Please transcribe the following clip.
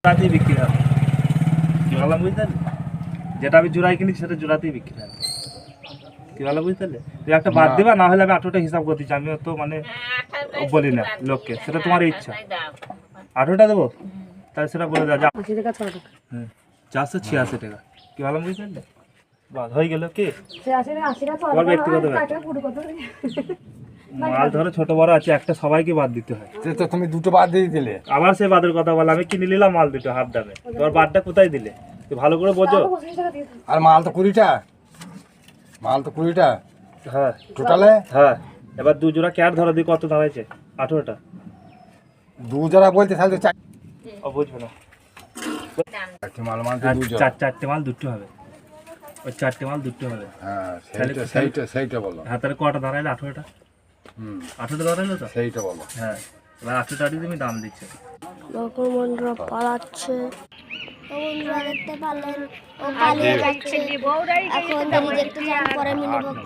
জোড়াতেই বিক্রি হবে। কি বললাম বুঝতে পারলি? যেটা আমি জোড়ায় কিনি সেটা জোড়াতেই বিক্রি হবে। কি বললাম বুঝতে পারলে? তুই একটা বাদ দিবা, না হলে আমি 18টা হিসাব করে দিচ্ছি। আমিও তো মানে বলি না লোককে, সেটা তোমার ইচ্ছা। 18টা দেবো, তাহলে সেটা বলে দেওয়া যা। 80 টাকা 6 টাকা। হ্যাঁ, 486 টাকা। কি বললাম বুঝতে পারলে? বাস হয়ে গেল কি? সে 80 টাকা 6 তোমার ব্যক্তিগত টাকা ব্যাপার। পুরো কত? মাল ধরো ছোট বড় আছে, একটা সবাইকে বাদ দিতে হয়। তো তুমি দুটো বাদ দিয়ে দিলে। আবার সে বাদের কথা বলে, আমি কিনে নিলাম মাল দুটো হাফ দামে, তোমার বাদটা কোথায় দিলে? তুই ভালো করে বোঝো। 25 টাকা দিয়ে দাও। আর মাল তো 20টা, মাল তো 20টা হ্যাঁ টোটালে। হ্যাঁ, এবার দু জোড়া ক্যাট ধরো দিই, কত দাঁড়াইছে? 18টা। দু জোড়া বলতে তাহলে তো ও বুঝবে না। চারটে মাল মাল তো আর দু জোড়া। চারটে মাল দুটো হবে, ওই চারটে মাল দুটো হবে। হ্যাঁ, তাহলে- সেইটা বলো। হ্যাঁ, তাহলে কটা দাঁড়াইলে? 18টা। হুম, 18টা দাঁড়াইলো তো? সেইটা বলো। হ্যাঁ, এবার 18টা তুমি দাম দিচ্ছে। নতুন বন্ধুরা পালাচ্ছে, তো বন্ধুরা দেখতে পারলেন ও পালিয়ে যাচ্ছে। এখন যদি দেখতে চান পরে মিনি ব্লগ